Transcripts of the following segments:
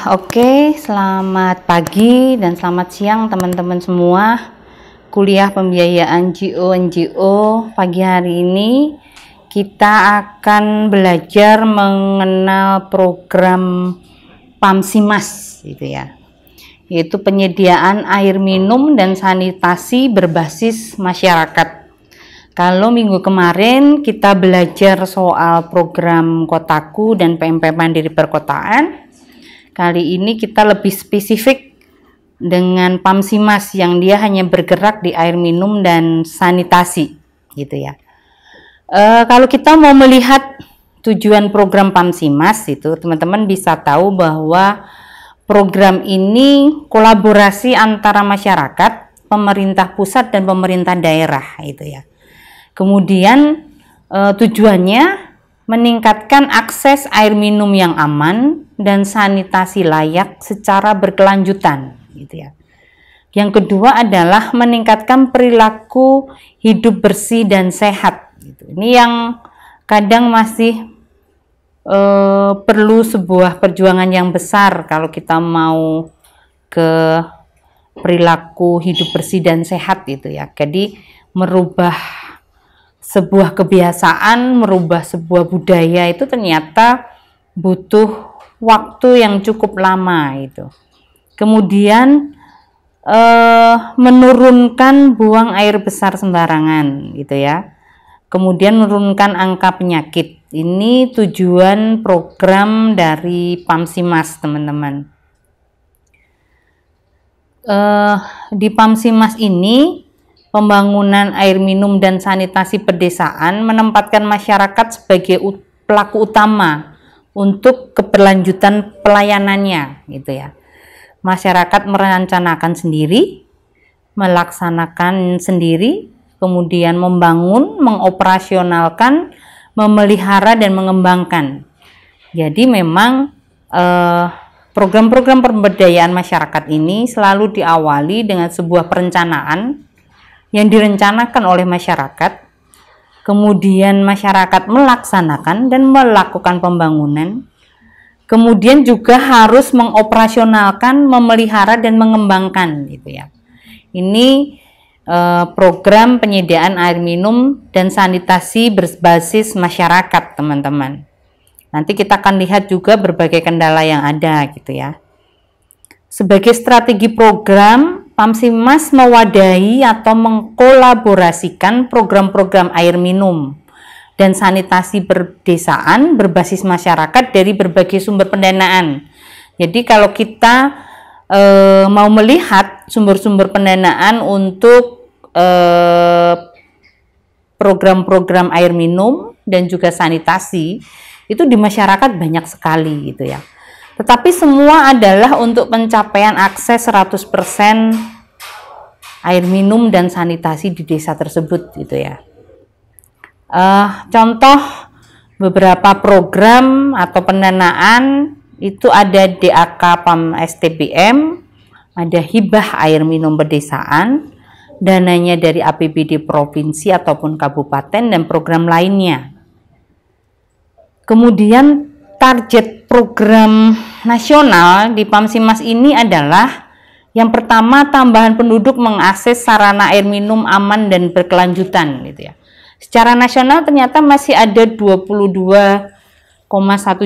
Oke, selamat pagi dan selamat siang teman-teman semua. Kuliah pembiayaan GO/NGO pagi hari ini kita akan belajar mengenal program PAMSIMAS gitu ya, yaitu penyediaan air minum dan sanitasi berbasis masyarakat. Kalau minggu kemarin kita belajar soal program Kotaku dan PMP Mandiri Perkotaan, kali ini kita lebih spesifik dengan PAMSIMAS yang dia hanya bergerak di air minum dan sanitasi gitu ya. Kalau kita mau melihat tujuan program PAMSIMAS itu, teman-teman bisa tahu bahwa program ini kolaborasi antara masyarakat, pemerintah pusat dan pemerintah daerah itu ya. Kemudian tujuannya meningkatkan akses air minum yang aman dan sanitasi layak secara berkelanjutan gitu ya. Yang kedua adalah meningkatkan perilaku hidup bersih dan sehat gitu. Ini yang kadang masih perlu sebuah perjuangan yang besar kalau kita mau ke perilaku hidup bersih dan sehat gitu ya. Jadi merubah sebuah kebiasaan, merubah sebuah budaya itu ternyata butuh waktu yang cukup lama itu. Kemudian menurunkan buang air besar sembarangan gitu ya. Kemudian menurunkan angka penyakit. Ini tujuan program dari PAMSIMAS, teman-teman. Di PAMSIMAS ini pembangunan air minum dan sanitasi pedesaan menempatkan masyarakat sebagai pelaku utama untuk keberlanjutan pelayanannya gitu ya. Masyarakat merencanakan sendiri, melaksanakan sendiri, kemudian membangun, mengoperasionalkan, memelihara dan mengembangkan. Jadi memang program-program pemberdayaan masyarakat ini selalu diawali dengan sebuah perencanaan yang direncanakan oleh masyarakat, kemudian masyarakat melaksanakan dan melakukan pembangunan, kemudian juga harus mengoperasionalkan, memelihara dan mengembangkan gitu ya. Ini program penyediaan air minum dan sanitasi berbasis masyarakat, teman-teman. Nanti kita akan lihat juga berbagai kendala yang ada gitu ya. Sebagai strategi program, PAMSIMAS mewadahi atau mengkolaborasikan program-program air minum dan sanitasi berdesaan berbasis masyarakat dari berbagai sumber pendanaan. Jadi kalau kita mau melihat sumber-sumber pendanaan untuk program-program air minum dan juga sanitasi, itu di masyarakat banyak sekali gitu ya. Tetapi semua adalah untuk pencapaian akses 100% air minum dan sanitasi di desa tersebut gitu ya. Contoh beberapa program atau pendanaan itu ada DAK PAM STBM, ada hibah air minum pedesaan, dananya dari APBD provinsi ataupun kabupaten dan program lainnya. Kemudian target program nasional di PAMSIMAS ini adalah yang pertama, tambahan penduduk mengakses sarana air minum aman dan berkelanjutan gitu ya. Secara nasional ternyata masih ada 22,1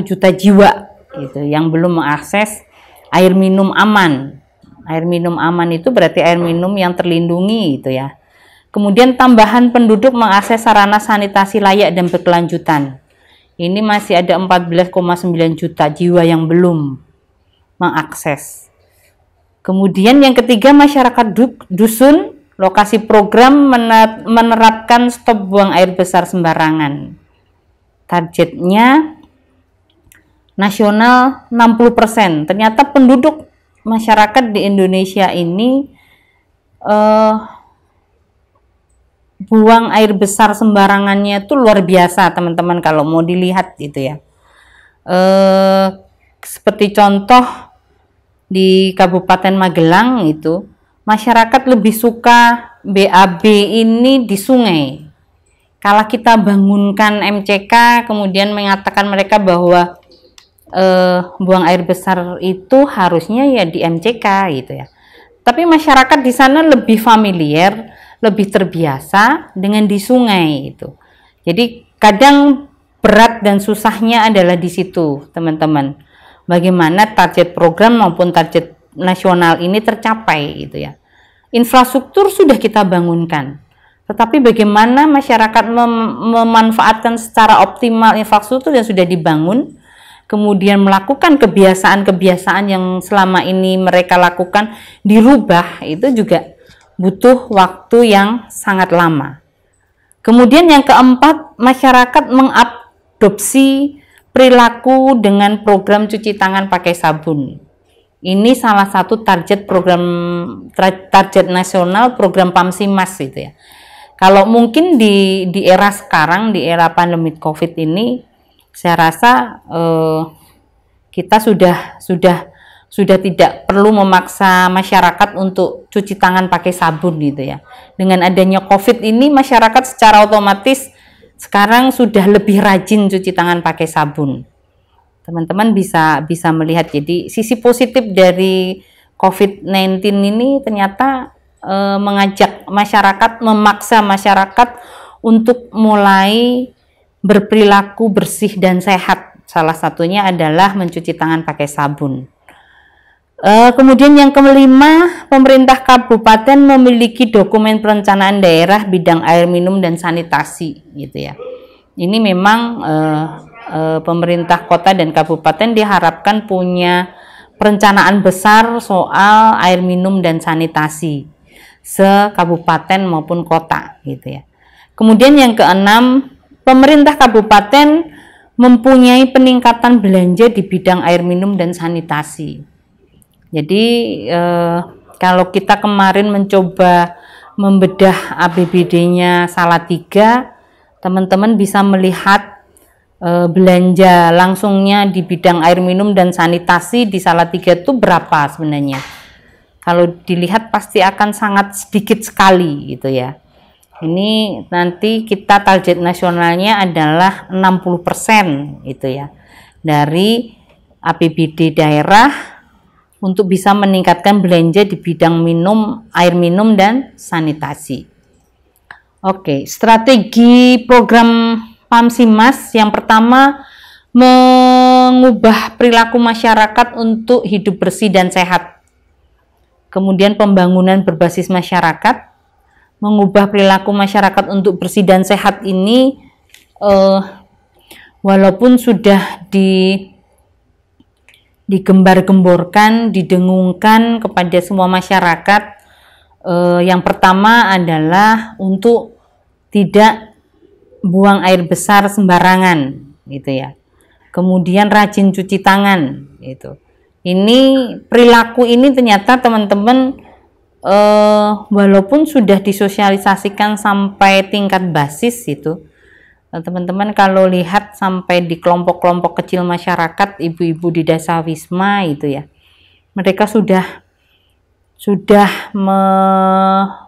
juta jiwa gitu yang belum mengakses air minum aman. Air minum aman itu berarti air minum yang terlindungi gitu ya. Kemudian tambahan penduduk mengakses sarana sanitasi layak dan berkelanjutan. Ini masih ada 14,9 juta jiwa yang belum mengakses. Kemudian yang ketiga, masyarakat dusun lokasi program menerapkan stop buang air besar sembarangan. Targetnya nasional 60%. Ternyata penduduk masyarakat di Indonesia ini buang air besar sembarangannya itu luar biasa, teman-teman, kalau mau dilihat gitu ya. Seperti contoh di Kabupaten Magelang itu, masyarakat lebih suka BAB ini di sungai. Kalau kita bangunkan MCK, kemudian mengatakan mereka bahwa buang air besar itu harusnya ya di MCK gitu ya. Tapi masyarakat di sana lebih familiar, lebih terbiasa dengan di sungai itu. Jadi kadang berat dan susahnya adalah di situ, teman-teman. Bagaimana target program maupun target nasional ini tercapai gitu ya. Infrastruktur sudah kita bangunkan, tetapi bagaimana masyarakat memanfaatkan secara optimal infrastruktur yang sudah dibangun, kemudian melakukan kebiasaan-kebiasaan yang selama ini mereka lakukan dirubah, itu juga butuh waktu yang sangat lama. Kemudian yang keempat, masyarakat mengadopsi perilaku dengan program cuci tangan pakai sabun. Ini salah satu target nasional program Pamsimas gitu ya. Kalau mungkin di era sekarang, di era pandemi COVID ini, saya rasa kita sudah tidak perlu memaksa masyarakat untuk cuci tangan pakai sabun gitu ya. Dengan adanya COVID ini, masyarakat secara otomatis sekarang sudah lebih rajin cuci tangan pakai sabun. Teman-teman bisa melihat, jadi sisi positif dari COVID-19 ini ternyata mengajak masyarakat, memaksa masyarakat untuk mulai berperilaku bersih dan sehat. Salah satunya adalah mencuci tangan pakai sabun. Kemudian yang kelima, pemerintah kabupaten memiliki dokumen perencanaan daerah bidang air minum dan sanitasi gitu ya. Ini memang pemerintah kota dan kabupaten diharapkan punya perencanaan besar soal air minum dan sanitasi se-kabupaten maupun kota gitu ya. Kemudian yang keenam, pemerintah kabupaten mempunyai peningkatan belanja di bidang air minum dan sanitasi. Jadi kalau kita kemarin mencoba membedah APBD-nya Salatiga, teman-teman bisa melihat belanja langsungnya di bidang air minum dan sanitasi di Salatiga itu berapa sebenarnya. Kalau dilihat pasti akan sangat sedikit sekali gitu ya. Ini nanti kita target nasionalnya adalah 60% itu ya, dari APBD daerah untuk bisa meningkatkan belanja di bidang air minum dan sanitasi. Oke, strategi program Pamsimas yang pertama, mengubah perilaku masyarakat untuk hidup bersih dan sehat. Kemudian pembangunan berbasis masyarakat, mengubah perilaku masyarakat untuk bersih dan sehat ini walaupun sudah digembar-gemborkan, didengungkan kepada semua masyarakat. Yang pertama adalah untuk tidak buang air besar sembarangan gitu ya. Kemudian rajin cuci tangan gitu. Ini perilaku ini ternyata teman-teman walaupun sudah disosialisasikan sampai tingkat basis itu, teman-teman kalau lihat sampai di kelompok-kelompok kecil masyarakat, ibu-ibu di desa Wisma itu ya, mereka sudah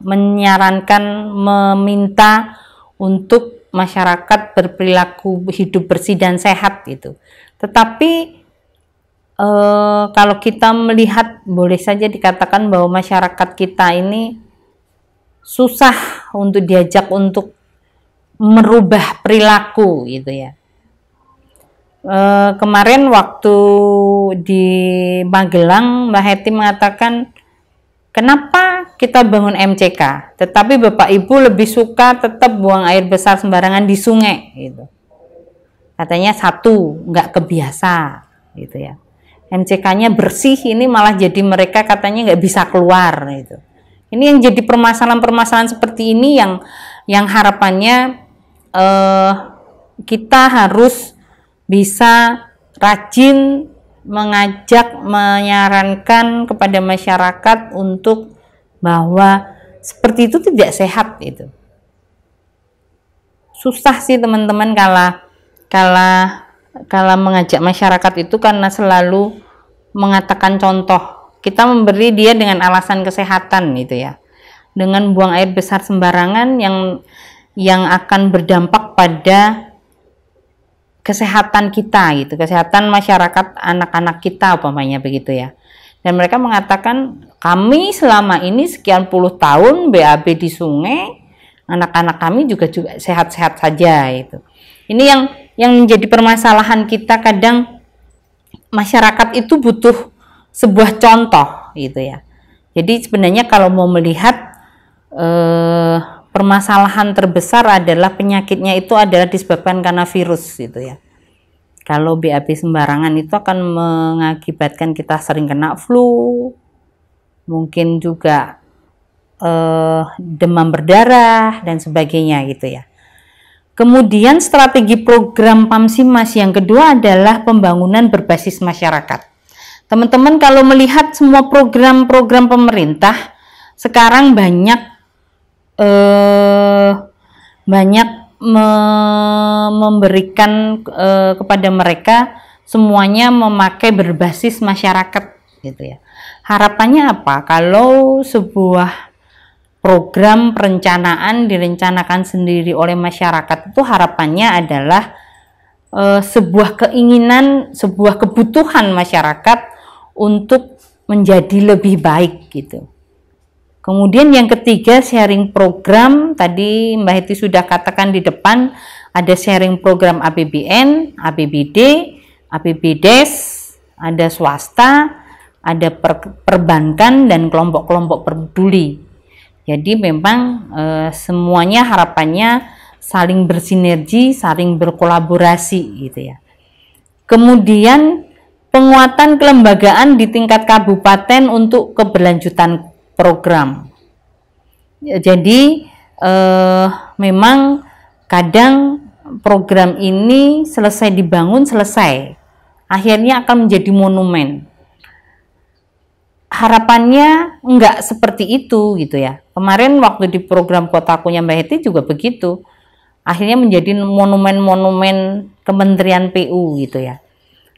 menyarankan, meminta untuk masyarakat berperilaku hidup bersih dan sehat gitu. Tetapi kalau kita melihat, boleh saja dikatakan bahwa masyarakat kita ini susah untuk diajak untuk merubah perilaku gitu ya. Kemarin waktu di Magelang, Mbak Heti mengatakan, kenapa kita bangun MCK, tetapi Bapak Ibu lebih suka tetap buang air besar sembarangan di sungai gitu. Katanya satu, nggak kebiasa gitu ya. MCK-nya bersih, ini malah jadi mereka katanya nggak bisa keluar gitu. Ini yang jadi permasalahan-permasalahan seperti ini yang harapannya kita harus bisa rajin mengajak, menyarankan kepada masyarakat untuk bahwa seperti itu tidak sehat itu. Susah sih teman-teman kalau mengajak masyarakat itu, karena selalu mengatakan contoh. Kita memberi dia dengan alasan kesehatan gitu ya. Dengan buang air besar sembarangan yang akan berdampak pada kesehatan kita gitu, kesehatan masyarakat anak-anak kita umpamanya begitu ya. Dan mereka mengatakan kami selama ini sekian puluh tahun BAB di sungai, anak-anak kami juga sehat-sehat saja itu. Ini yang menjadi permasalahan kita, kadang masyarakat itu butuh sebuah contoh gitu ya. Jadi sebenarnya kalau mau melihat permasalahan terbesar adalah penyakitnya itu adalah disebabkan karena virus gitu ya. Kalau BAB sembarangan itu akan mengakibatkan kita sering kena flu, mungkin juga demam berdarah dan sebagainya gitu ya. Kemudian strategi program Pamsimas yang kedua adalah pembangunan berbasis masyarakat. Teman-teman kalau melihat semua program-program pemerintah sekarang banyak memberikan kepada mereka semuanya memakai berbasis masyarakat gitu ya. Harapannya apa? Kalau sebuah program perencanaan direncanakan sendiri oleh masyarakat, itu harapannya adalah sebuah keinginan, sebuah kebutuhan masyarakat untuk menjadi lebih baik gitu. Kemudian yang ketiga, sharing program. Tadi Mbak Heti sudah katakan di depan, ada sharing program APBN, APBD, APBDes, ada swasta, ada perbankan dan kelompok-kelompok peduli. Jadi memang semuanya harapannya saling bersinergi, saling berkolaborasi gitu ya. Kemudian penguatan kelembagaan di tingkat kabupaten untuk keberlanjutan program. Jadi memang kadang program ini selesai dibangun, akhirnya akan menjadi monumen. Harapannya enggak seperti itu gitu ya. Kemarin waktu di program Kotakunya Mbak Heti juga begitu, akhirnya menjadi monumen-monumen Kementerian PU gitu ya.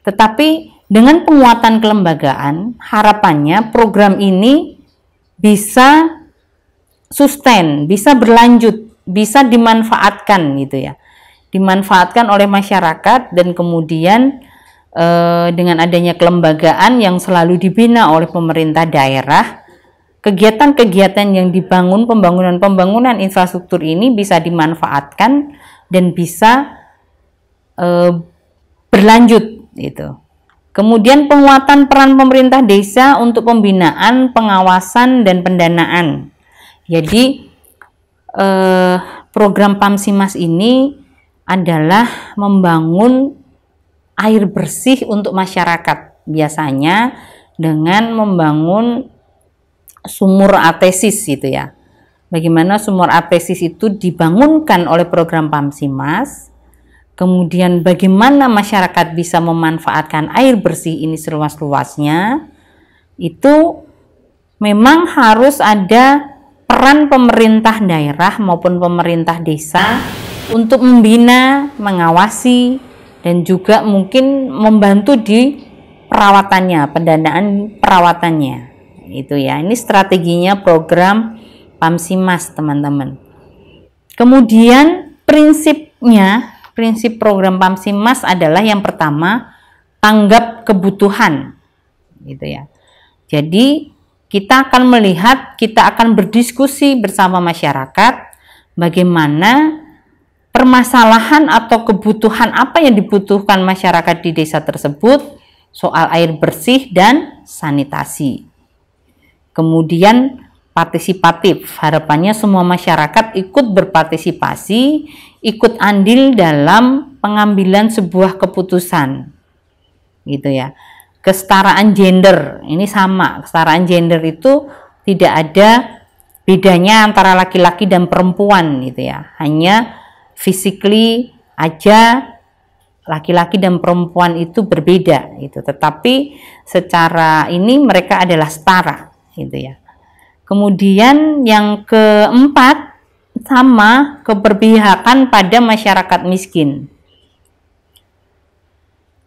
Tetapi dengan penguatan kelembagaan, harapannya program ini bisa sustain, bisa berlanjut, bisa dimanfaatkan gitu ya, dimanfaatkan oleh masyarakat. Dan kemudian dengan adanya kelembagaan yang selalu dibina oleh pemerintah daerah, kegiatan-kegiatan yang dibangun, pembangunan infrastruktur ini bisa dimanfaatkan dan bisa berlanjut gitu. Kemudian penguatan peran pemerintah desa untuk pembinaan, pengawasan, dan pendanaan. Jadi program Pamsimas ini adalah membangun air bersih untuk masyarakat, biasanya dengan membangun sumur atesis gitu ya. Bagaimana sumur atesis itu dibangunkan oleh program Pamsimas, kemudian bagaimana masyarakat bisa memanfaatkan air bersih ini seluas-luasnya, itu memang harus ada peran pemerintah daerah maupun pemerintah desa untuk membina, mengawasi, dan juga mungkin membantu di perawatannya, pendanaan perawatannya. Itu ya, ini strateginya program Pamsimas teman-teman. Kemudian prinsip program Pamsimas adalah yang pertama, tanggap kebutuhan gitu ya. Jadi kita akan melihat, kita akan berdiskusi bersama masyarakat bagaimana permasalahan atau kebutuhan apa yang dibutuhkan masyarakat di desa tersebut soal air bersih dan sanitasi. Kemudian partisipatif, harapannya semua masyarakat ikut berpartisipasi, ikut andil dalam pengambilan sebuah keputusan gitu ya. Kesetaraan gender, ini sama, kesetaraan gender itu tidak ada bedanya antara laki-laki dan perempuan gitu ya, hanya physically aja laki-laki dan perempuan itu berbeda gitu, tetapi secara ini mereka adalah setara gitu ya. Kemudian yang keempat, sama keberpihakan pada masyarakat miskin.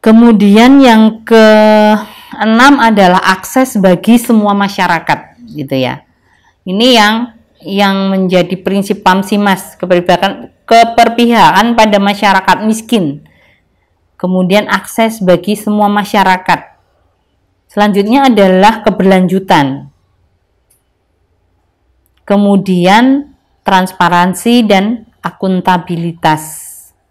Kemudian yang keenam adalah akses bagi semua masyarakat gitu ya. Ini yang menjadi prinsip Pamsimas, keberpihakan pada masyarakat miskin. kemudian akses bagi semua masyarakat. Selanjutnya adalah keberlanjutan, kemudian transparansi dan akuntabilitas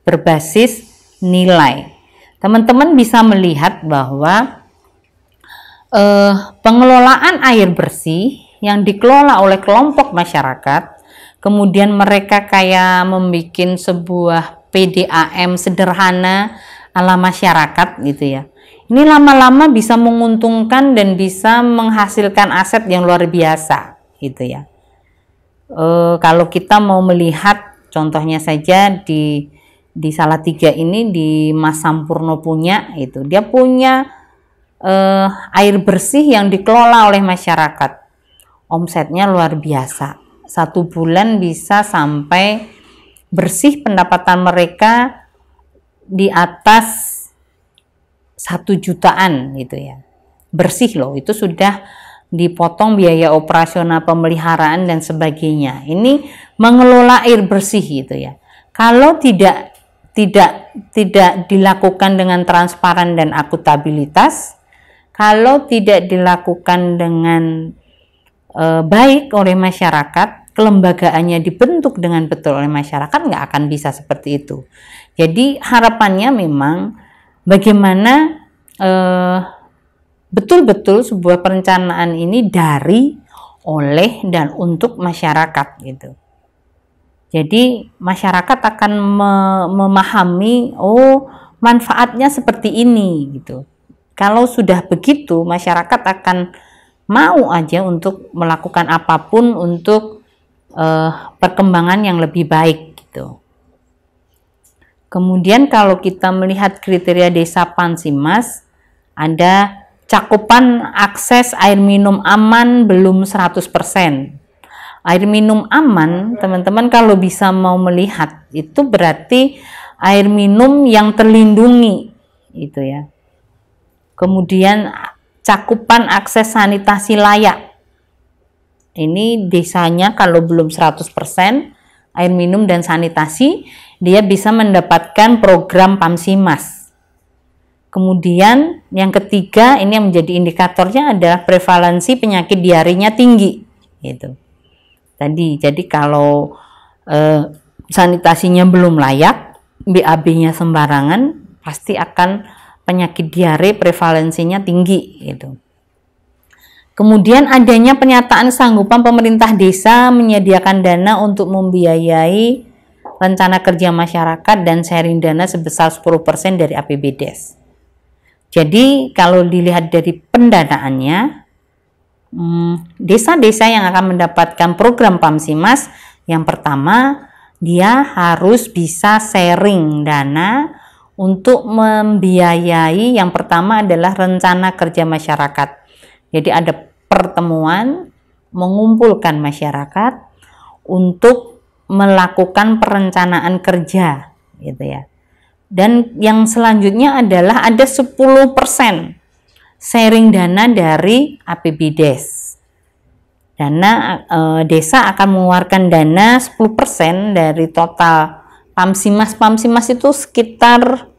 berbasis nilai. Teman-teman bisa melihat bahwa pengelolaan air bersih yang dikelola oleh kelompok masyarakat, kemudian mereka kayak membuat sebuah PDAM sederhana ala masyarakat gitu ya. Ini lama-lama bisa menguntungkan dan bisa menghasilkan aset yang luar biasa gitu ya. Kalau kita mau melihat contohnya saja di Salatiga ini, di Mas Sampurno punya itu, dia punya air bersih yang dikelola oleh masyarakat. Omsetnya luar biasa. 1 bulan bisa sampai bersih pendapatan mereka di atas 1 jutaan gitu ya. Bersih loh, itu sudah dipotong biaya operasional pemeliharaan dan sebagainya. Ini mengelola air bersih gitu ya. Kalau tidak dilakukan dengan transparan dan akuntabilitas, kalau tidak dilakukan dengan baik oleh masyarakat, kelembagaannya dibentuk dengan betul oleh masyarakat, nggak akan bisa seperti itu. Jadi harapannya memang bagaimana betul-betul sebuah perencanaan ini dari, oleh, dan untuk masyarakat gitu. Jadi masyarakat akan memahami, oh manfaatnya seperti ini gitu. Kalau sudah begitu, masyarakat akan mau aja untuk melakukan apapun untuk perkembangan yang lebih baik gitu. Kemudian kalau kita melihat kriteria desa Pansimas, ada cakupan akses air minum aman belum 100%. Air minum aman, teman-teman kalau bisa mau melihat, itu berarti air minum yang terlindungi itu ya. Kemudian cakupan akses sanitasi layak. Ini desanya kalau belum 100% air minum dan sanitasi, dia bisa mendapatkan program Pamsimas. Kemudian yang ketiga, ini yang menjadi indikatornya adalah prevalensi penyakit diarenya tinggi gitu. Jadi kalau sanitasinya belum layak, BAB-nya sembarangan, pasti akan penyakit diare prevalensinya tinggi gitu. Kemudian adanya pernyataan sanggupan pemerintah desa menyediakan dana untuk membiayai rencana kerja masyarakat dan sharing dana sebesar 10% dari APBDes. Jadi kalau dilihat dari pendanaannya, desa-desa yang akan mendapatkan program Pamsimas, yang pertama dia harus bisa sharing dana untuk membiayai. Yang pertama adalah rencana kerja masyarakat. Jadi ada pertemuan mengumpulkan masyarakat untuk melakukan perencanaan kerja gitu ya. Dan yang selanjutnya adalah ada 10% sharing dana dari APBDes. Desa akan mengeluarkan dana 10% dari total Pamsimas. Pamsimas itu sekitar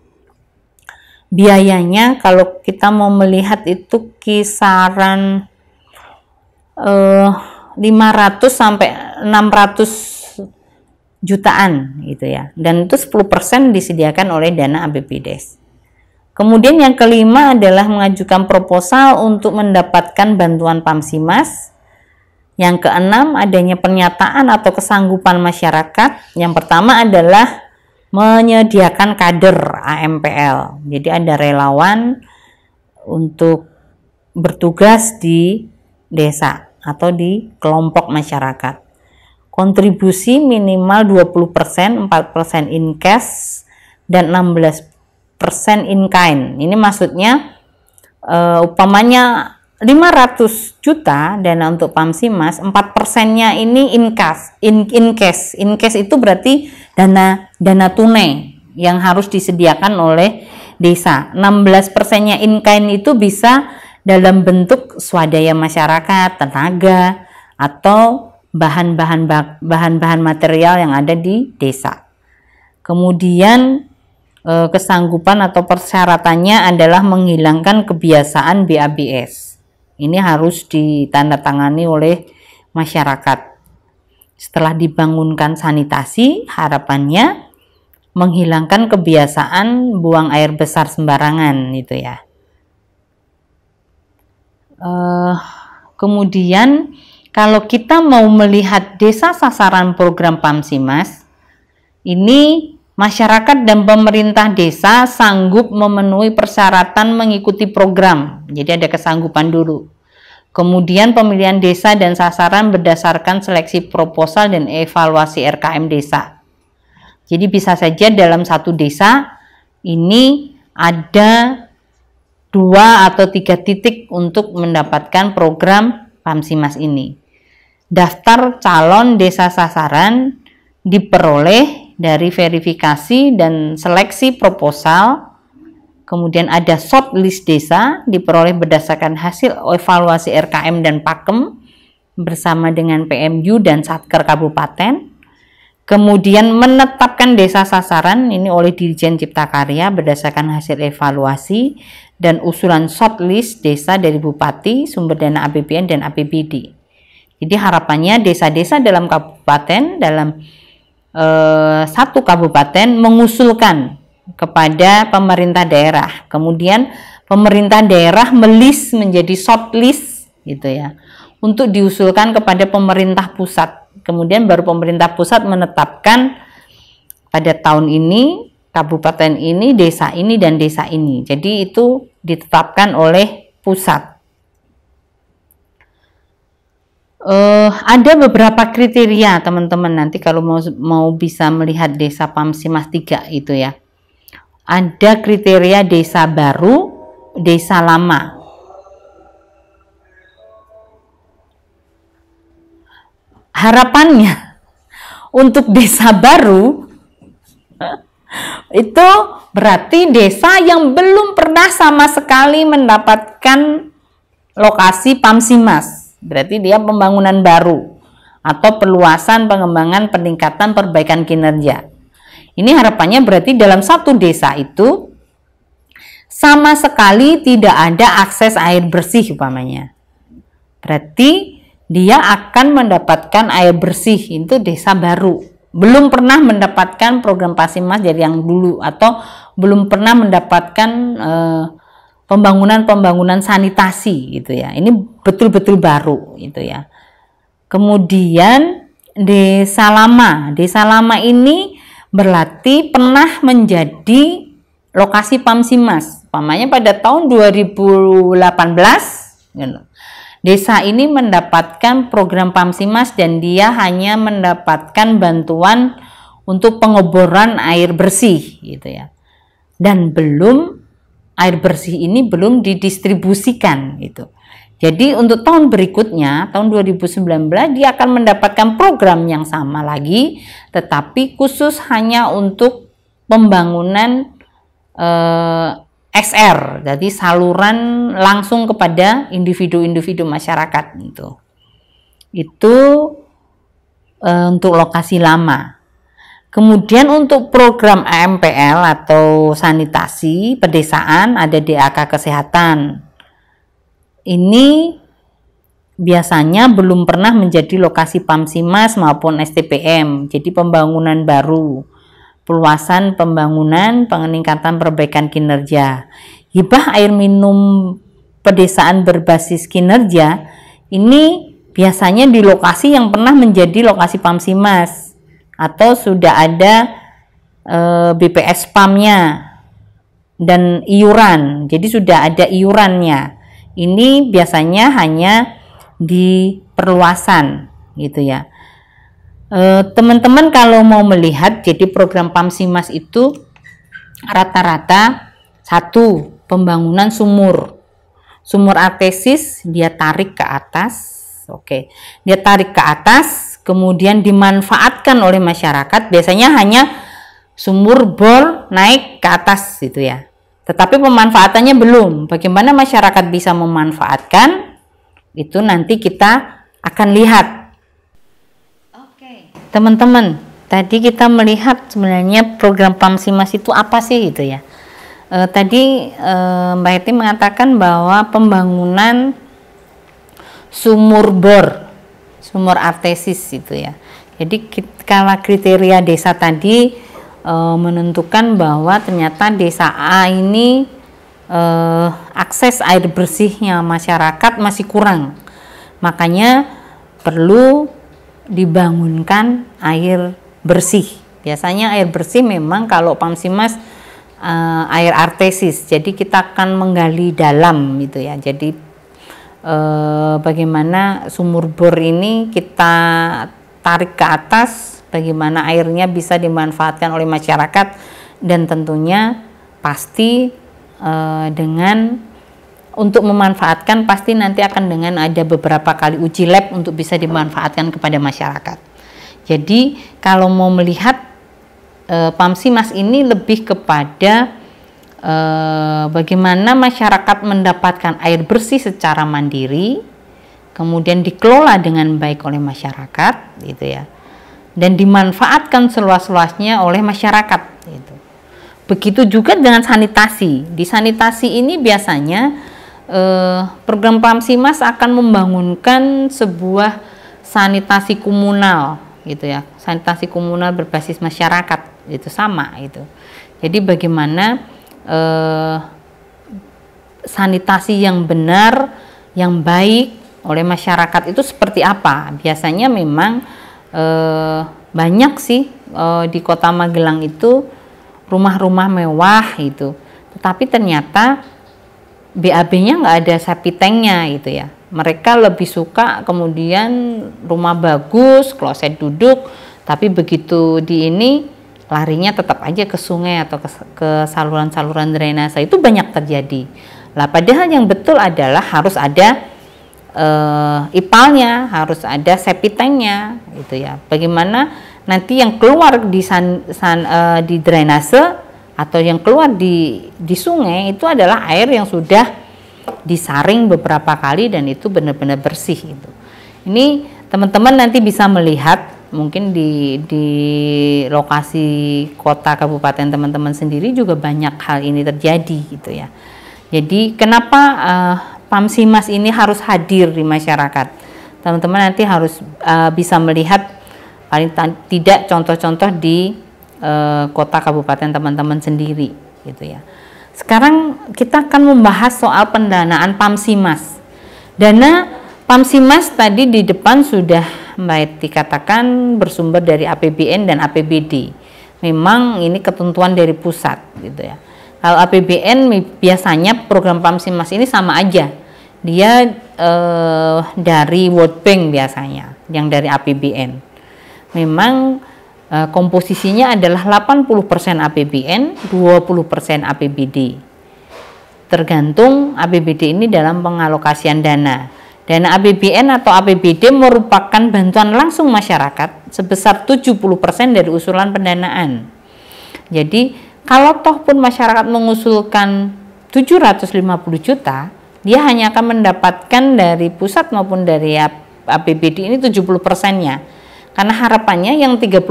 biayanya kalau kita mau melihat itu kisaran 500 sampai 600 jutaan gitu ya. Dan itu 10% disediakan oleh dana APBDes. Kemudian yang kelima adalah mengajukan proposal untuk mendapatkan bantuan Pamsimas. Yang keenam, adanya pernyataan atau kesanggupan masyarakat. Yang pertama adalah menyediakan kader AMPL. Jadi ada relawan untuk bertugas di desa atau di kelompok masyarakat. Kontribusi minimal 20%, 4% in cash, dan 16% in kind. Ini maksudnya upamanya 500 juta dana untuk Pamsimas, 4%-nya ini in cash. In cash itu berarti dana tunai yang harus disediakan oleh desa. 16%-nya in kind itu bisa dalam bentuk swadaya masyarakat, tenaga, atau bahan-bahan material yang ada di desa. Kemudian kesanggupan atau persyaratannya adalah menghilangkan kebiasaan BABS. Ini harus ditandatangani oleh masyarakat. Setelah dibangunkan sanitasi, harapannya menghilangkan kebiasaan buang air besar sembarangan itu ya. Kemudian kalau kita mau melihat desa sasaran program Pamsimas, ini masyarakat dan pemerintah desa sanggup memenuhi persyaratan mengikuti program. Jadi ada kesanggupan dulu. Kemudian pemilihan desa dan sasaran berdasarkan seleksi proposal dan evaluasi RKM desa. Jadi bisa saja dalam satu desa ini ada 2 atau 3 titik untuk mendapatkan program Pamsimas ini. Daftar calon desa sasaran diperoleh dari verifikasi dan seleksi proposal. Kemudian ada shortlist desa diperoleh berdasarkan hasil evaluasi RKM dan Pakem bersama dengan PMU dan Satker Kabupaten. Kemudian menetapkan desa sasaran ini oleh Dirjen Cipta Karya berdasarkan hasil evaluasi dan usulan shortlist desa dari Bupati, sumber dana APBN dan APBD. Jadi harapannya desa-desa dalam kabupaten, dalam satu kabupaten mengusulkan kepada pemerintah daerah. Kemudian pemerintah daerah melis menjadi shortlist gitu ya, untuk diusulkan kepada pemerintah pusat. Kemudian baru pemerintah pusat menetapkan pada tahun ini, kabupaten ini, desa ini, dan desa ini. Jadi itu ditetapkan oleh pusat. Ada beberapa kriteria teman-teman nanti kalau mau bisa melihat desa Pamsimas 3 itu ya. Ada kriteria desa baru, desa lama. Harapannya untuk desa baru itu berarti desa yang belum pernah sama sekali mendapatkan lokasi Pamsimas. Berarti dia pembangunan baru atau perluasan, pengembangan, peningkatan, perbaikan kinerja. Ini harapannya berarti dalam satu desa itu sama sekali tidak ada akses air bersih umpamanya. Berarti dia akan mendapatkan air bersih, itu desa baru. Belum pernah mendapatkan program Pamsimas dari yang dulu atau belum pernah mendapatkan pembangunan sanitasi gitu ya. Ini betul-betul baru gitu ya. Kemudian desa lama ini berarti pernah menjadi lokasi Pamsimas. Umpamanya pada tahun 2018 gitu. Desa ini mendapatkan program Pamsimas dan dia hanya mendapatkan bantuan untuk pengeboran air bersih gitu ya. Dan air bersih ini belum didistribusikan gitu. Jadi untuk tahun berikutnya, tahun 2019 dia akan mendapatkan program yang sama lagi, tetapi khusus hanya untuk pembangunan SR, jadi saluran langsung kepada individu-individu masyarakat itu. Itu untuk lokasi lama. Kemudian untuk program AMPL atau sanitasi pedesaan ada DAK kesehatan. Ini biasanya belum pernah menjadi lokasi Pamsimas maupun STPM. Jadi pembangunan baru, perluasan pembangunan, peningkatan perbaikan kinerja. Hibah air minum pedesaan berbasis kinerja ini biasanya di lokasi yang pernah menjadi lokasi Pamsimas atau sudah ada BPS PAM-nya dan iuran, jadi sudah ada iurannya. Ini biasanya hanya di perluasan gitu ya. Teman-teman kalau mau melihat, jadi program Pamsimas itu rata-rata satu, pembangunan sumur artesis dia tarik ke atas. Oke, dia tarik ke atas, kemudian dimanfaatkan oleh masyarakat. Biasanya hanya sumur bor naik ke atas gitu ya. Tetapi pemanfaatannya belum. Bagaimana masyarakat bisa memanfaatkan itu nanti kita akan lihat. Oke, teman-teman. tadi kita melihat sebenarnya program Pamsimas itu apa sih gitu ya. Tadi Mbak Eti mengatakan bahwa pembangunan sumur bor, sumur artesis itu ya. Jadi kalau kriteria desa tadi menentukan bahwa ternyata desa A ini akses air bersihnya masyarakat masih kurang, makanya perlu dibangunkan air bersih. Biasanya air bersih memang kalau Pamsimas air artesis, jadi kita akan menggali dalam gitu ya. Jadi bagaimana sumur bor ini kita tarik ke atas, bagaimana airnya bisa dimanfaatkan oleh masyarakat, dan tentunya pasti dengan untuk memanfaatkan pasti nanti akan dengan ada beberapa kali uji lab untuk bisa dimanfaatkan kepada masyarakat. Jadi kalau mau melihat Pamsimas ini lebih kepada bagaimana masyarakat mendapatkan air bersih secara mandiri, kemudian dikelola dengan baik oleh masyarakat gitu ya, dan dimanfaatkan seluas-luasnya oleh masyarakat gitu. Begitu juga dengan sanitasi. Di sanitasi ini biasanya program Pamsimas akan membangunkan sebuah sanitasi komunal gitu ya, sanitasi komunal berbasis masyarakat, itu sama itu. Jadi bagaimana sanitasi yang benar, yang baik oleh masyarakat itu seperti apa? Biasanya memang banyak sih di Kota Magelang itu rumah-rumah mewah itu, tetapi ternyata BAB-nya nggak ada septic tank-nya gitu ya. Mereka lebih suka kemudian rumah bagus, kloset duduk, tapi begitu di ini larinya tetap aja ke sungai atau ke saluran-saluran drainase. Itu banyak terjadi. Lah padahal yang betul adalah harus ada IPAL-nya, harus ada septic tank-nya gitu ya. Bagaimana nanti yang keluar di drainase atau yang keluar di sungai itu adalah air yang sudah disaring beberapa kali dan itu benar-benar bersih gitu. Ini teman-teman nanti bisa melihat mungkin di lokasi kota kabupaten teman-teman sendiri juga banyak hal ini terjadi gitu ya. Jadi kenapa Pamsimas ini harus hadir di masyarakat? Teman-teman nanti harus bisa melihat paling tidak contoh-contoh di kota kabupaten teman-teman sendiri gitu ya. Sekarang kita akan membahas soal pendanaan Pamsimas. Dana Pamsimas tadi di depan sudah Mbak Eti katakan bersumber dari APBN dan APBD. Memang ini ketentuan dari pusat gitu ya. Kalau APBN biasanya program Pamsimas ini sama aja. Dia dari World Bank biasanya, yang dari APBN. Memang komposisinya adalah 80% APBN, 20% APBD. Tergantung APBD ini dalam pengalokasian dana. Dana APBN atau APBD merupakan bantuan langsung masyarakat sebesar 70% dari usulan pendanaan. Jadi, kalau toh pun masyarakat mengusulkan 750 juta, dia hanya akan mendapatkan dari pusat maupun dari APBD ini 70%-nya. Karena harapannya yang 30%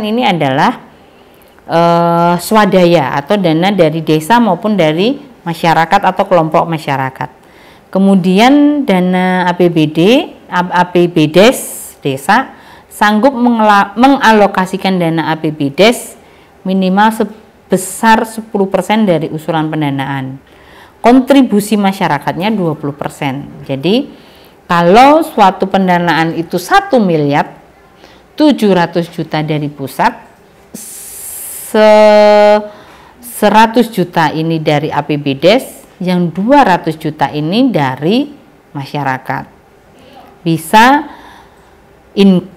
ini adalah swadaya atau dana dari desa maupun dari masyarakat atau kelompok masyarakat. Kemudian dana APBDes desa sanggup mengalokasikan dana APBDes minimal sebesar 10% dari usulan pendanaan. Kontribusi masyarakatnya 20%. Jadi kalau suatu pendanaan itu 1 miliar 700 juta dari pusat, 100 juta ini dari APBDes, yang 200 juta ini dari masyarakat. Bisa in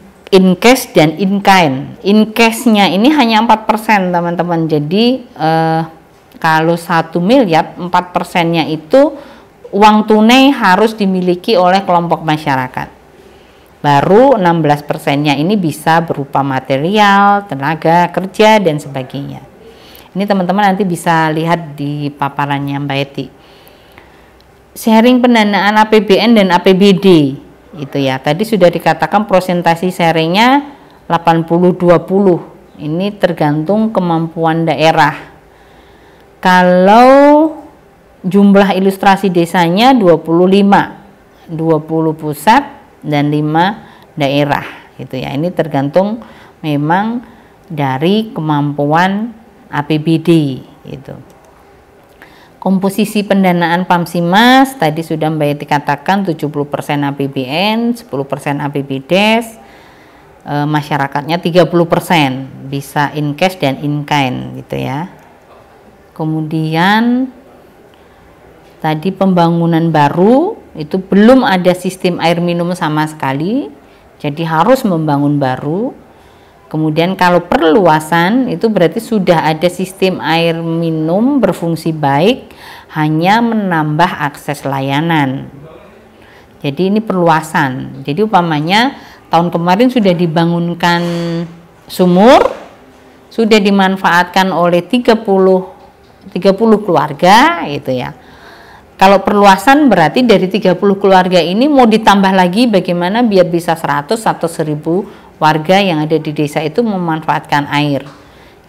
cash dan in kind. In cash-nya ini hanya 4% teman-teman. Jadi kalau 1 miliar 4%-nya itu uang tunai harus dimiliki oleh kelompok masyarakat. Baru 16%-nya ini bisa berupa material, tenaga kerja, dan sebagainya. Ini teman-teman nanti bisa lihat di paparannya Mbak Eti. Sharing pendanaan APBN dan APBD itu ya. Tadi sudah dikatakan prosentasi sharingnya 80-20 Ini tergantung kemampuan daerah. Kalau jumlah ilustrasi desanya 25, 20 pusat dan 5 daerah gitu ya. Ini tergantung memang dari kemampuan APBD gitu. Komposisi pendanaan Pamsimas tadi sudah Mbak Yeti katakan 70% APBN, 10% APBDes, masyarakatnya 30% bisa in cash dan in kind gitu ya. Kemudian tadi pembangunan baru itu belum ada sistem air minum sama sekali, jadi harus membangun baru. Kemudian kalau perluasan itu berarti sudah ada sistem air minum berfungsi baik, hanya menambah akses layanan. Jadi ini perluasan. Jadi umpamanya tahun kemarin sudah dibangunkan sumur, sudah dimanfaatkan oleh 30 keluarga gitu ya. Kalau perluasan berarti dari 30 keluarga ini mau ditambah lagi bagaimana biar bisa 100 atau 1000 warga yang ada di desa itu memanfaatkan air.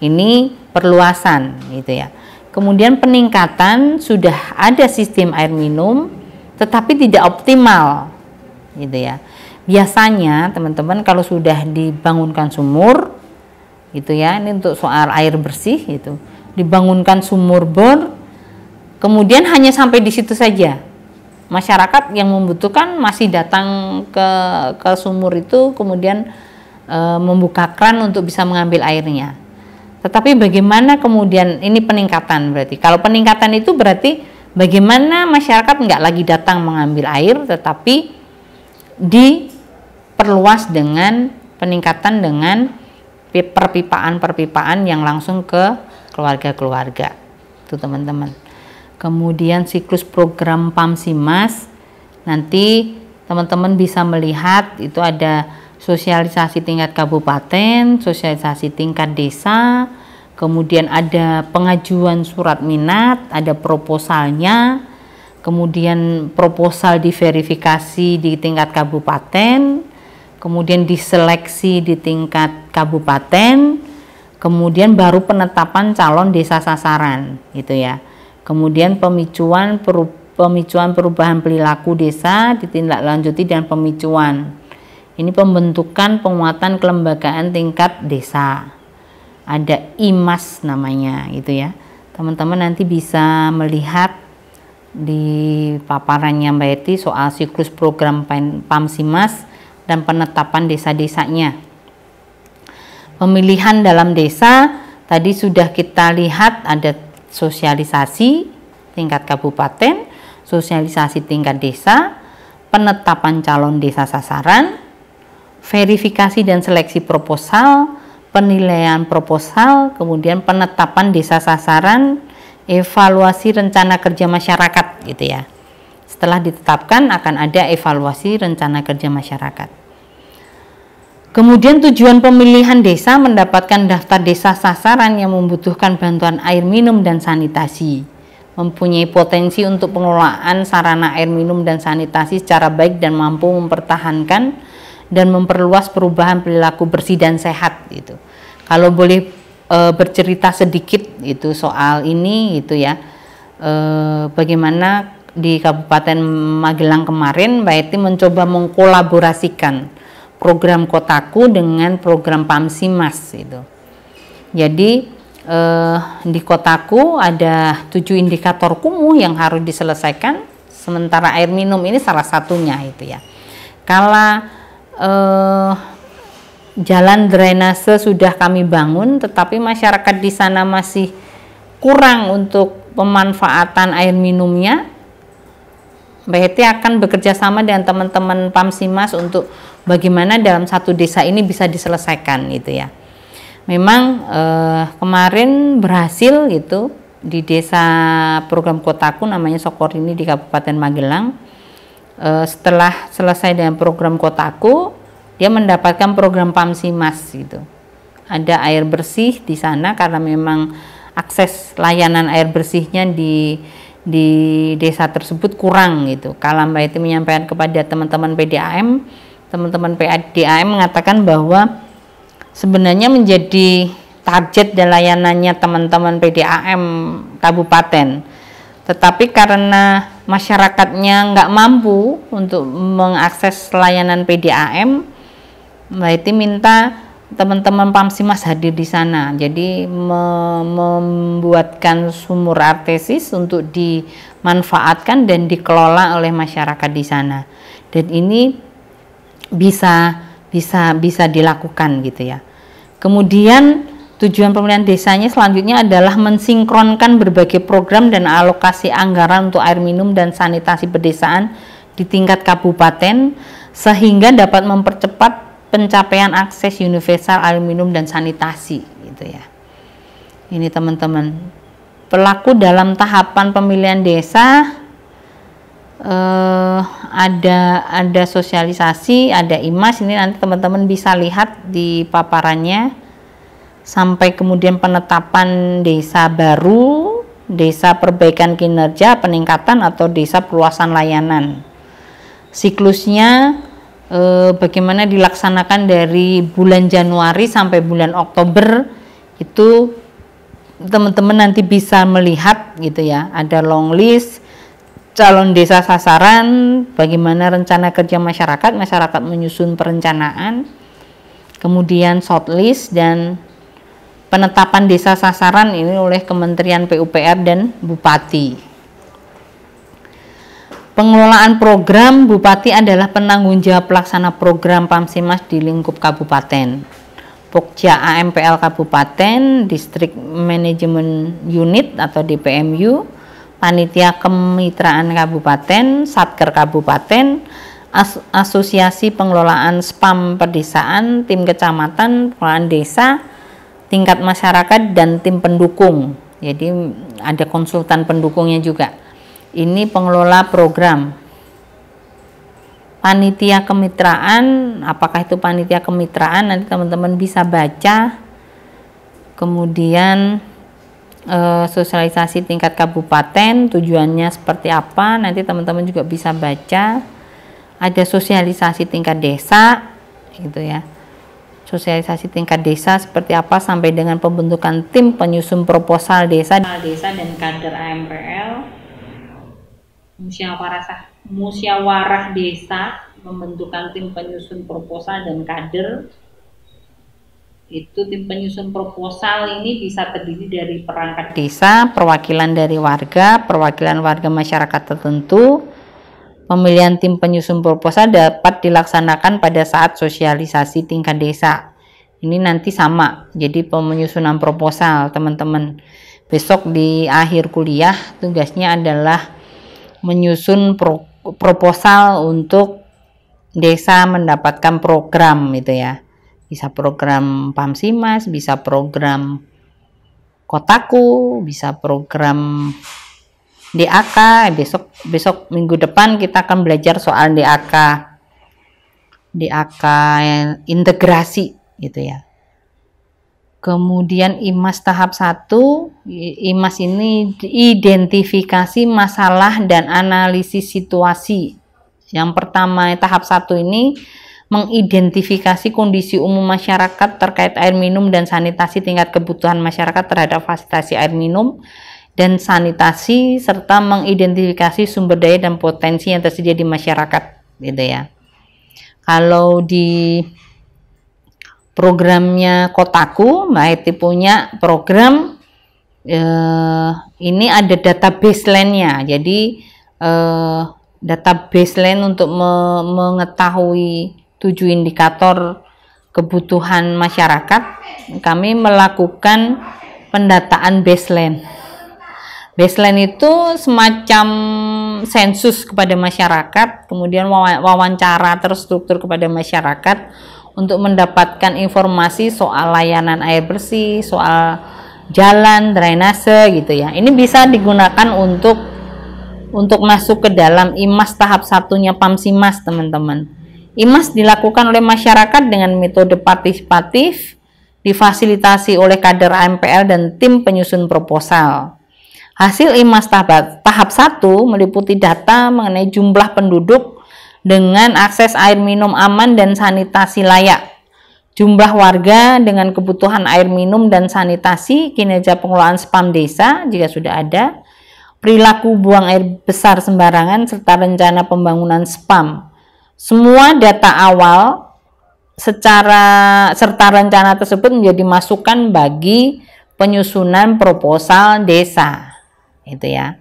Ini perluasan gitu ya. Kemudian peningkatan sudah ada sistem air minum tetapi tidak optimal gitu ya. Biasanya teman-teman kalau sudah dibangunkan sumur gitu ya, ini untuk soal air bersih gitu, dibangunkan sumur bor, kemudian hanya sampai di situ saja. Masyarakat yang membutuhkan masih datang ke sumur itu, kemudian membuka kran untuk bisa mengambil airnya. Tetapi bagaimana kemudian ini peningkatan berarti? Kalau peningkatan itu berarti bagaimana masyarakat nggak lagi datang mengambil air, tetapi diperluas dengan peningkatan dengan perpipaan yang langsung ke keluarga-keluarga. Itu teman-teman. Kemudian siklus program Pamsimas, nanti teman-teman bisa melihat itu ada sosialisasi tingkat kabupaten, sosialisasi tingkat desa, kemudian ada pengajuan surat minat, ada proposalnya, kemudian proposal diverifikasi di tingkat kabupaten, kemudian diseleksi di tingkat kabupaten, kemudian baru penetapan calon desa sasaran gitu ya. Kemudian pemicuan perubahan perilaku desa ditindaklanjuti dan pemicuan. Ini pembentukan penguatan kelembagaan tingkat desa. Ada IMAS namanya gitu ya. Teman-teman nanti bisa melihat di paparannya Mbak Yeti soal siklus program Pamsimas dan penetapan desa-desanya. Pemilihan dalam desa tadi sudah kita lihat ada sosialisasi tingkat kabupaten, sosialisasi tingkat desa, penetapan calon desa sasaran, verifikasi dan seleksi proposal, penilaian proposal, kemudian penetapan desa sasaran, evaluasi rencana kerja masyarakat gitu ya. Setelah ditetapkan akan ada evaluasi rencana kerja masyarakat. Kemudian tujuan pemilihan desa mendapatkan daftar desa sasaran yang membutuhkan bantuan air minum dan sanitasi, mempunyai potensi untuk pengelolaan sarana air minum dan sanitasi secara baik dan mampu mempertahankan dan memperluas perubahan perilaku bersih dan sehat gitu. Kalau boleh bercerita sedikit itu soal ini gitu ya, bagaimana di Kabupaten Magelang kemarin Mbak Yeti mencoba mengkolaborasikan program Kotaku dengan program Pamsimas itu. Jadi di Kotaku ada 7 indikator kumuh yang harus diselesaikan, sementara air minum ini salah satunya itu ya. Kalau jalan drainase sudah kami bangun, tetapi masyarakat di sana masih kurang untuk pemanfaatan air minumnya, Mbak Yeti akan bekerja sama dengan teman-teman Pamsimas untuk bagaimana dalam satu desa ini bisa diselesaikan gitu ya. Memang kemarin berhasil gitu di desa program Kotaku namanya Sokorini di Kabupaten Magelang. Setelah selesai dengan program Kotaku, dia mendapatkan program Pamsimas gitu. Ada air bersih di sana karena memang akses layanan air bersihnya di desa tersebut kurang gitu. Kalau Mbak Yeti menyampaikan kepada teman-teman PDAM mengatakan bahwa sebenarnya menjadi target dan layanannya teman-teman PDAM kabupaten. Tetapi karena masyarakatnya nggak mampu untuk mengakses layanan PDAM, berarti minta teman-teman Pamsimas hadir di sana. Jadi membuatkan sumur artesis untuk dimanfaatkan dan dikelola oleh masyarakat di sana. Dan ini bisa dilakukan gitu ya. Kemudian tujuan pemilihan desanya selanjutnya adalah mensinkronkan berbagai program dan alokasi anggaran untuk air minum dan sanitasi pedesaan di tingkat kabupaten sehingga dapat mempercepat pencapaian akses universal air minum dan sanitasi gitu ya. Ini teman-teman, pelaku dalam tahapan pemilihan desa ada sosialisasi, ada IMAS, ini nanti teman-teman bisa lihat di paparannya, sampai kemudian penetapan desa baru, desa perbaikan kinerja, peningkatan atau desa perluasan layanan. Siklusnya bagaimana dilaksanakan dari bulan Januari sampai bulan Oktober, itu teman-teman nanti bisa melihat gitu ya. Ada long list, calon desa sasaran, bagaimana rencana kerja masyarakat menyusun perencanaan, kemudian shortlist dan penetapan desa sasaran ini oleh Kementerian PUPR dan Bupati. Pengelolaan program, Bupati adalah penanggung jawab pelaksana program Pamsimas di lingkup kabupaten. Pokja AMPL Kabupaten, District Management Unit atau DPMU, Panitia Kemitraan Kabupaten, Satker Kabupaten, Asosiasi Pengelolaan Spam Pedesaan, Tim Kecamatan, Pengelolaan Desa, tingkat masyarakat dan tim pendukung. Jadi ada konsultan pendukungnya juga. Ini pengelola program. Panitia kemitraan, apakah itu panitia kemitraan, nanti teman-teman bisa baca. Kemudian sosialisasi tingkat kabupaten, tujuannya seperti apa, nanti teman-teman juga bisa baca. Ada sosialisasi tingkat desa gitu ya. Sosialisasi tingkat desa seperti apa sampai dengan pembentukan tim penyusun proposal desa dan kader AMPL, musyawarah desa, pembentukan tim penyusun proposal dan kader. Itu tim penyusun proposal ini bisa terdiri dari perangkat desa, perwakilan dari warga, perwakilan warga masyarakat tertentu. Pemilihan tim penyusun proposal dapat dilaksanakan pada saat sosialisasi tingkat desa. Ini nanti sama, jadi penyusunan proposal teman-teman. Besok di akhir kuliah tugasnya adalah menyusun proposal untuk desa mendapatkan program gitu ya. Bisa program Pamsimas, bisa program Kotaku, bisa program DAK. Besok minggu depan kita akan belajar soal DAK integrasi gitu ya. Kemudian IMAS tahap 1, IMAS ini identifikasi masalah dan analisis situasi. Yang pertama, tahap 1 ini mengidentifikasi kondisi umum masyarakat terkait air minum dan sanitasi, tingkat kebutuhan masyarakat terhadap fasilitasi air minum dan sanitasi, serta mengidentifikasi sumber daya dan potensi yang tersedia di masyarakat gitu ya. Kalau di programnya Kotaku, Mbak Eti punya program ini ada data baseline-nya. Jadi data baseline untuk mengetahui 7 indikator kebutuhan masyarakat, kami melakukan pendataan baseline. Baseline itu semacam sensus kepada masyarakat, kemudian wawancara terstruktur kepada masyarakat untuk mendapatkan informasi soal layanan air bersih, soal jalan, drainase gitu ya. Ini bisa digunakan untuk masuk ke dalam IMAS tahap 1-nya Pamsimas, teman-teman. IMAS dilakukan oleh masyarakat dengan metode partisipatif, difasilitasi oleh kader AMPL dan tim penyusun proposal. Hasil IMAS tahap 1 meliputi data mengenai jumlah penduduk dengan akses air minum aman dan sanitasi layak, jumlah warga dengan kebutuhan air minum dan sanitasi, kinerja pengelolaan spam desa jika sudah ada, perilaku buang air besar sembarangan, serta rencana pembangunan spam. Semua data awal serta rencana tersebut menjadi masukan bagi penyusunan proposal desa, itu ya.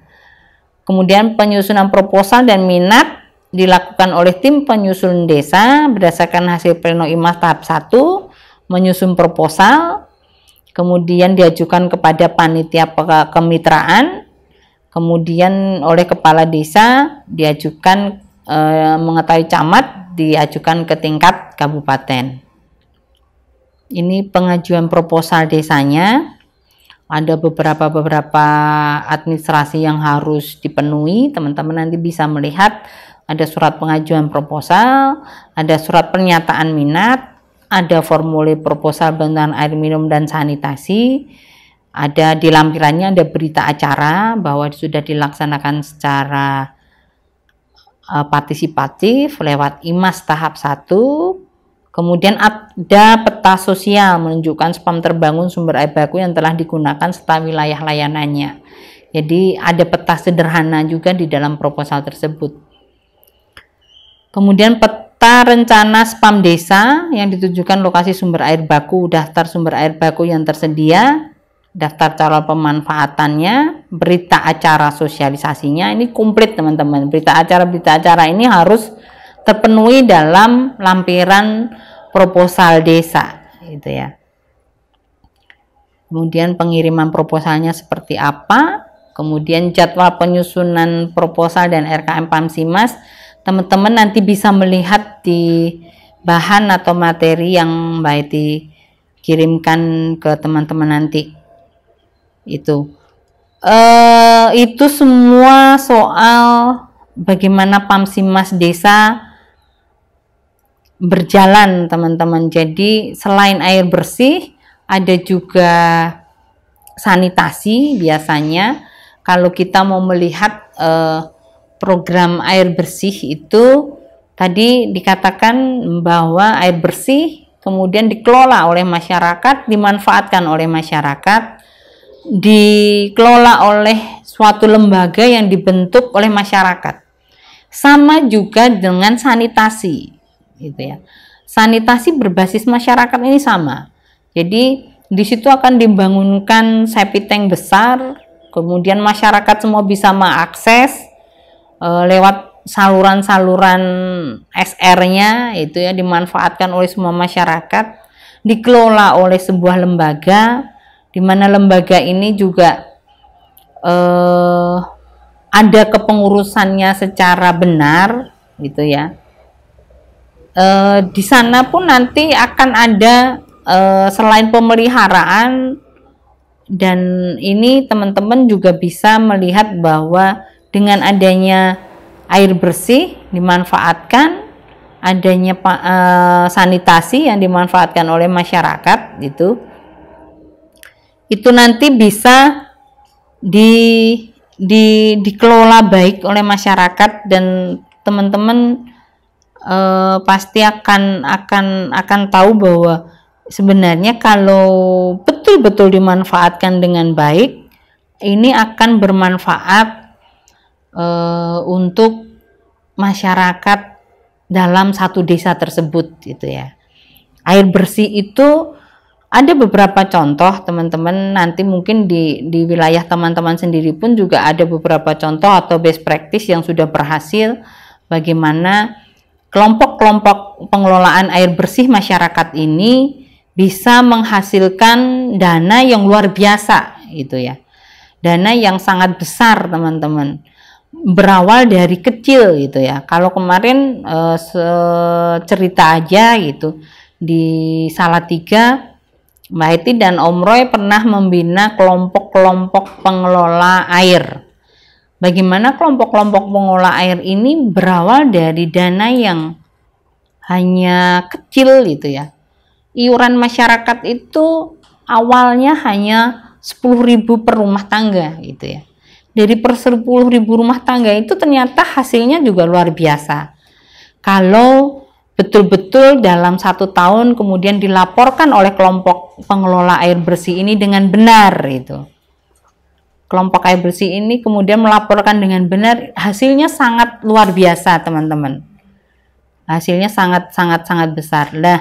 Kemudian penyusunan proposal dan minat dilakukan oleh tim penyusun desa berdasarkan hasil pleno IMAS tahap 1, menyusun proposal, kemudian diajukan kepada panitia kemitraan, kemudian oleh kepala desa diajukan mengetahui camat, diajukan ke tingkat kabupaten. Ini pengajuan proposal desanya. Ada beberapa administrasi yang harus dipenuhi. Teman-teman nanti bisa melihat ada surat pengajuan proposal, ada surat pernyataan minat, ada formulir proposal bantuan air minum dan sanitasi, ada di lampirannya ada berita acara bahwa sudah dilaksanakan secara partisipatif lewat IMAS tahap 1. Kemudian ada peta sosial menunjukkan spam terbangun sumber air baku yang telah digunakan serta wilayah layanannya. Jadi ada peta sederhana juga di dalam proposal tersebut. Kemudian peta rencana spam desa yang ditujukan lokasi sumber air baku, daftar sumber air baku yang tersedia, daftar calon pemanfaatannya, berita acara sosialisasinya. Ini komplit teman-teman. Berita acara ini harus terpenuhi dalam lampiran proposal desa, gitu ya. Kemudian pengiriman proposalnya seperti apa, kemudian jadwal penyusunan proposal dan RKM Pamsimas, teman-teman nanti bisa melihat di bahan atau materi yang Mbak Eti kirimkan ke teman-teman nanti. Itu semua soal bagaimana Pamsimas desa berjalan teman-teman. Jadi selain air bersih ada juga sanitasi. Biasanya kalau kita mau melihat program air bersih itu tadi dikatakan bahwa air bersih kemudian dikelola oleh masyarakat, dimanfaatkan oleh masyarakat, dikelola oleh suatu lembaga yang dibentuk oleh masyarakat. Sama juga dengan sanitasi, gitu ya. Sanitasi berbasis masyarakat ini sama. Jadi di situ akan dibangunkan septic tank besar, kemudian masyarakat semua bisa mengakses lewat saluran-saluran SR-nya, itu ya, dimanfaatkan oleh semua masyarakat, dikelola oleh sebuah lembaga, di mana lembaga ini juga ada kepengurusannya secara benar, gitu ya. Di sana pun nanti akan ada selain pemeliharaan, dan ini teman-teman juga bisa melihat bahwa dengan adanya air bersih dimanfaatkan, adanya sanitasi yang dimanfaatkan oleh masyarakat, itu nanti bisa dikelola baik oleh masyarakat, dan teman-teman pasti akan tahu bahwa sebenarnya kalau betul-betul dimanfaatkan dengan baik, ini akan bermanfaat untuk masyarakat dalam satu desa tersebut, gitu ya. Air bersih itu ada beberapa contoh teman-teman, nanti mungkin di wilayah teman-teman sendiri pun juga ada beberapa contoh atau best practice yang sudah berhasil, bagaimana kelompok-kelompok pengelolaan air bersih masyarakat ini bisa menghasilkan dana yang luar biasa, gitu ya. Dana yang sangat besar teman-teman, berawal dari kecil, gitu ya. Kalau kemarin cerita aja gitu, di Salatiga Mbak Eti dan Om Roy pernah membina kelompok-kelompok pengelola air. Bagaimana kelompok-kelompok pengelola air ini berawal dari dana yang hanya kecil, gitu ya. Iuran masyarakat itu awalnya hanya 10.000 per rumah tangga, gitu ya. Dari per 10.000 rumah tangga itu ternyata hasilnya juga luar biasa. Kalau betul-betul dalam 1 tahun kemudian dilaporkan oleh kelompok pengelola air bersih ini dengan benar itu. Kelompok air bersih ini kemudian melaporkan dengan benar, hasilnya sangat luar biasa teman-teman. Hasilnya sangat besar. Nah,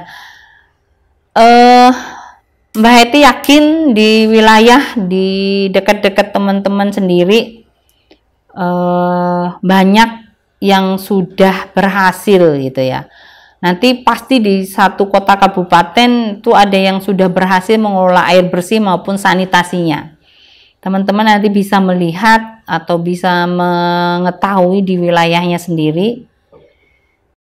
Mbak Heti yakin di wilayah di dekat-dekat teman-teman sendiri banyak yang sudah berhasil gitu ya. Nanti pasti di satu kota kabupaten itu ada yang sudah berhasil mengelola air bersih maupun sanitasinya. Teman-teman nanti bisa melihat atau bisa mengetahui di wilayahnya sendiri.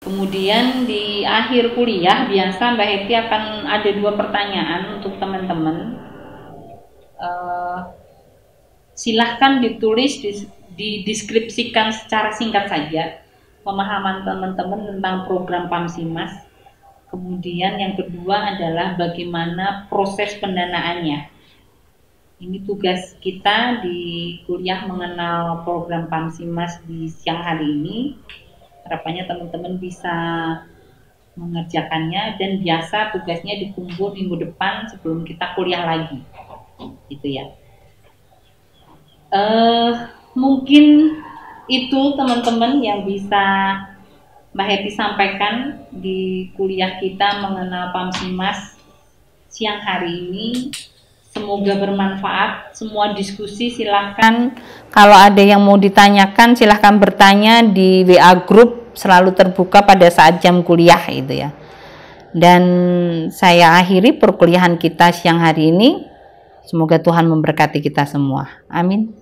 Kemudian di akhir kuliah biasa Mbak Heti akan ada 2 pertanyaan untuk teman-teman. Silahkan ditulis, dideskripsikan secara singkat saja pemahaman teman-teman tentang program PAMSIMAS. Kemudian yang kedua adalah bagaimana proses pendanaannya. Ini tugas kita di kuliah mengenal program PAMSIMAS di siang hari ini. Harapannya teman-teman bisa mengerjakannya, dan biasa tugasnya dikumpul minggu depan sebelum kita kuliah lagi. Gitu ya. Mungkin itu teman-teman yang bisa Mbak Heti sampaikan di kuliah kita mengenal PAMSIMAS siang hari ini. Semoga bermanfaat. Semua diskusi silahkan, kalau ada yang mau ditanyakan silahkan bertanya di WA Group, selalu terbuka pada saat jam kuliah itu ya. Dan saya akhiri perkuliahan kita siang hari ini. Semoga Tuhan memberkati kita semua. Amin.